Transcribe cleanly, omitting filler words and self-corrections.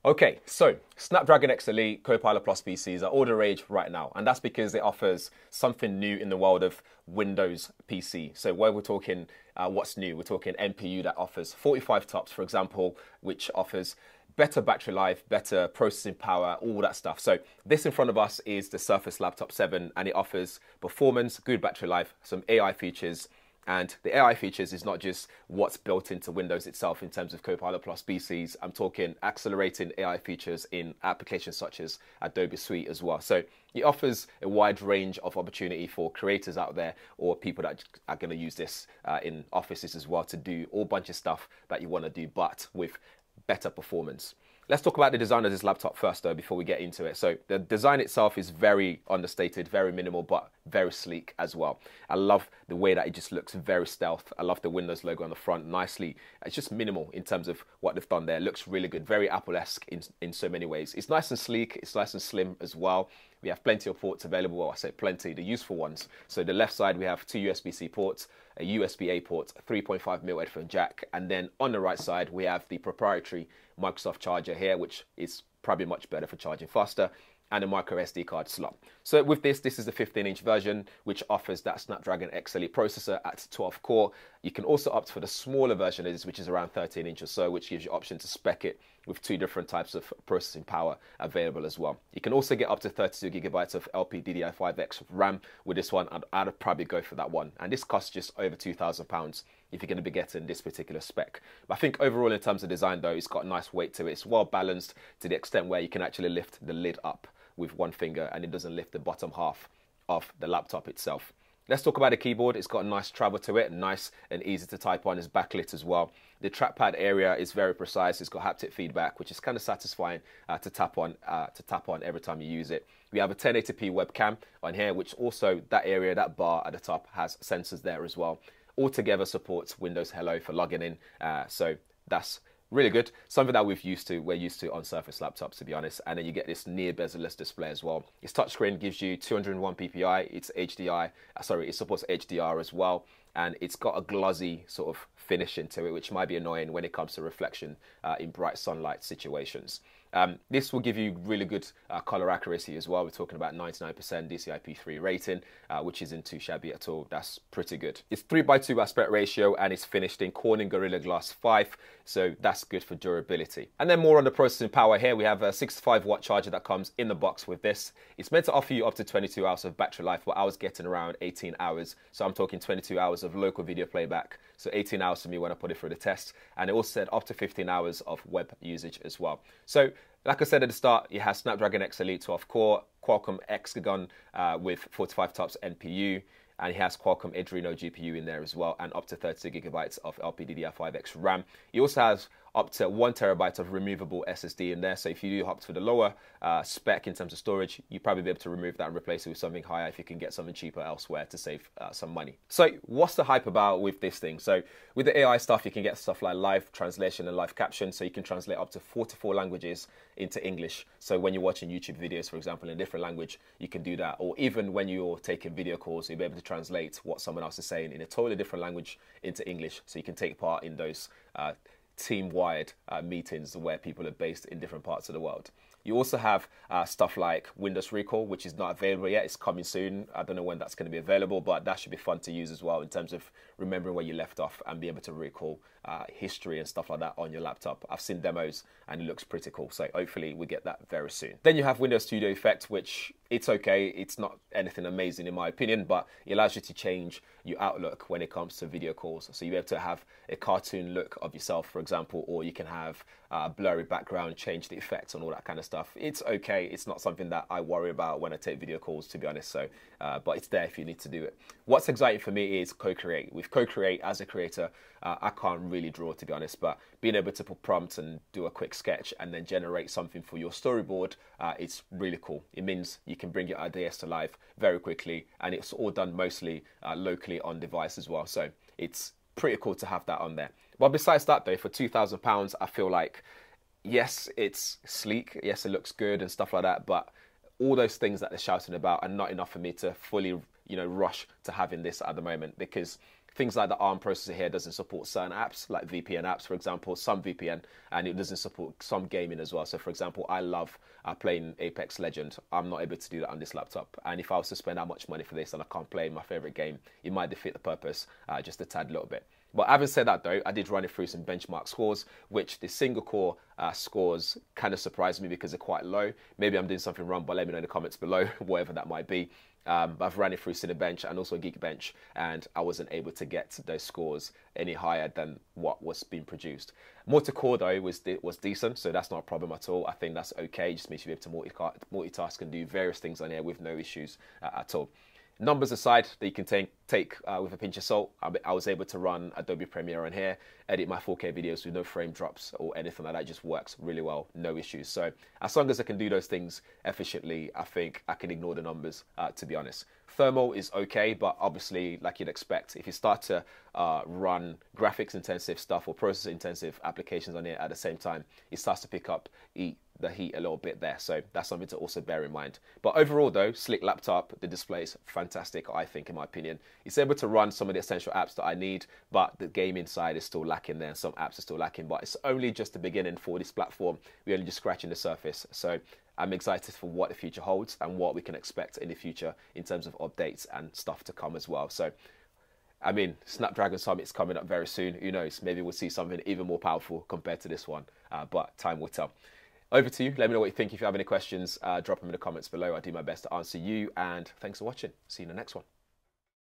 Okay, so Snapdragon X Elite Copilot Plus PCs are all the rage right now, and that's because it offers something new in the world of Windows PC. So where we're talking what's new, we're talking NPU that offers 45 TOPS, for example, which offers better battery life, better processing power, all that stuff. So this in front of us is the Surface Laptop 7, and it offers performance, good battery life, some AI features. And the AI features is not just what's built into Windows itself in terms of Copilot Plus PCs. I'm talking accelerating AI features in applications such as Adobe Suite as well. So it offers a wide range of opportunity for creators out there or people that are going to use this in offices as well to do a bunch of stuff that you want to do, but with better performance. Let's talk about the design of this laptop first, though, before we get into it. So the design itself is very understated, very minimal, but very sleek as well. I love the way that it just looks very stealth. I love the Windows logo on the front, nicely. It's just minimal in terms of what they've done there. It looks really good, very Apple-esque in so many ways. It's nice and sleek. It's nice and slim as well. We have plenty of ports available. Well, I say plenty, the useful ones. So the left side, we have two USB-C ports, a USB-A port, a 3.5mm headphone jack, and then on the right side, we have the proprietary Microsoft charger here, which is probably much better for charging faster, and a micro SD card slot. So with this is the 15-inch version, which offers that Snapdragon X Elite processor at 12 core. You can also opt for the smaller version of this, which is around 13 inch or so, which gives you option to spec it with two different types of processing power available as well. You can also get up to 32 gigabytes of LPDDR5X RAM with this one. I'd probably go for that one. And this costs just over £2,000 if you're going to be getting this particular spec. But I think overall in terms of design though, it's got a nice weight to it. It's well balanced to the extent where you can actually lift the lid up with one finger and it doesn't lift the bottom half of the laptop itself. Let's talk about the keyboard. It's got a nice travel to it, nice and easy to type on. It's backlit as well. The trackpad area is very precise. It's got haptic feedback, which is kind of satisfying to tap on every time you use it. We have a 1080p webcam on here, which also that area, that bar at the top has sensors there as well. Altogether supports Windows Hello for logging in. So that's really good. Something that we're used to on Surface laptops, to be honest. And then you get this near bezel-less display as well. Its touchscreen gives you 201 ppi. It's it supports HDR as well. And it's got a glossy sort of finish into it, which might be annoying when it comes to reflection in bright sunlight situations. This will give you really good color accuracy as well. We're talking about 99% DCI-P3 rating, which isn't too shabby at all. That's pretty good. It's 3:2 aspect ratio and it's finished in Corning Gorilla Glass 5, so that's good for durability. And then more on the processing power here, we have a 65-watt charger that comes in the box with this. It's meant to offer you up to 22 hours of battery life, but I was getting around 18 hours. So I'm talking 22 hours of local video playback. So 18 hours for me when I put it through the test. And it also said up to 15 hours of web usage as well. So like I said at the start, it has Snapdragon X Elite 12 core, Qualcomm Hexagon with 45 TOPS NPU, and it has Qualcomm Adreno GPU in there as well, and up to 32 gigabytes of LPDDR5X RAM. It also has up to 1 terabyte of removable SSD in there. So if you do opt for the lower spec in terms of storage, you probably be able to remove that and replace it with something higher if you can get something cheaper elsewhere to save some money. So what's the hype about with this thing? So with the AI stuff, you can get stuff like live translation and live caption. So you can translate up to 44 languages into English. So when you're watching YouTube videos, for example, in a different language, you can do that. Or even when you're taking video calls, you'll be able to translate what someone else is saying in a totally different language into English. So you can take part in those team-wide meetings where people are based in different parts of the world. You also have stuff like Windows Recall, which is not available yet. It's coming soon. I don't know when that's going to be available, but that should be fun to use as well in terms of remembering where you left off and be able to recall history and stuff like that on your laptop. I've seen demos and it looks pretty cool. So hopefully we get that very soon. Then you have Windows Studio Effect, which it's okay. It's not anything amazing in my opinion, but it allows you to change your outlook when it comes to video calls. So you're able to have a cartoon look of yourself, for example, or you can have a blurry background, change the effects and all that kind of stuff. It's okay. It's not something that I worry about when I take video calls, to be honest. So, but it's there if you need to do it. What's exciting for me is Co-Create. With Co-Create as a creator, I can't really draw, to be honest, but being able to put prompts and do a quick sketch and then generate something for your storyboard, it's really cool. It means you can bring your ideas to life very quickly, and it's all done mostly locally on device as well. So it's pretty cool to have that on there. But besides that though, for £2,000, I feel like, yes, it's sleek, yes, it looks good and stuff like that, but all those things that they're shouting about are not enough for me to fully, rush to having this at the moment, because Things like the ARM processor here doesn't support certain apps, like VPN apps, for example, some VPN, and it doesn't support some gaming as well. So, for example, I love playing Apex Legend. I'm not able to do that on this laptop. And if I was to spend that much money for this and I can't play my favorite game, it might defeat the purpose just a tad little bit. But having said that, though, I did run it through some benchmark scores, which the single core scores kind of surprised me because they're quite low. Maybe I'm doing something wrong, but let me know in the comments below, whatever that might be. I've run it through Cinebench and also Geekbench, and I wasn't able to get those scores any higher than what was being produced. Multi-core, though, was decent, so that's not a problem at all. I think that's okay. It just makes you be able to multitask and do various things on here with no issues at all. Numbers aside that you can take with a pinch of salt, I was able to run Adobe Premiere on here, edit my 4K videos with no frame drops or anything like that. It just works really well, no issues. So as long as I can do those things efficiently, I think I can ignore the numbers, to be honest. Thermal is okay, but obviously, like you'd expect, if you start to run graphics intensive stuff or processor intensive applications on it at the same time, it starts to pick up the heat a little bit there. So that's something to also bear in mind. But overall, though, slick laptop, the display is fantastic, I think, in my opinion. It's able to run some of the essential apps that I need, but the gaming side is still lacking there. Some apps are still lacking, but it's only just the beginning for this platform. We're only just scratching the surface. So I'm excited for what the future holds and what we can expect in the future in terms of updates and stuff to come as well. So, I mean, Snapdragon Summit's coming up very soon. Who knows? Maybe we'll see something even more powerful compared to this one, but time will tell. Over to you. Let me know what you think. If you have any questions, drop them in the comments below. I'll do my best to answer you. And thanks for watching. See you in the next one.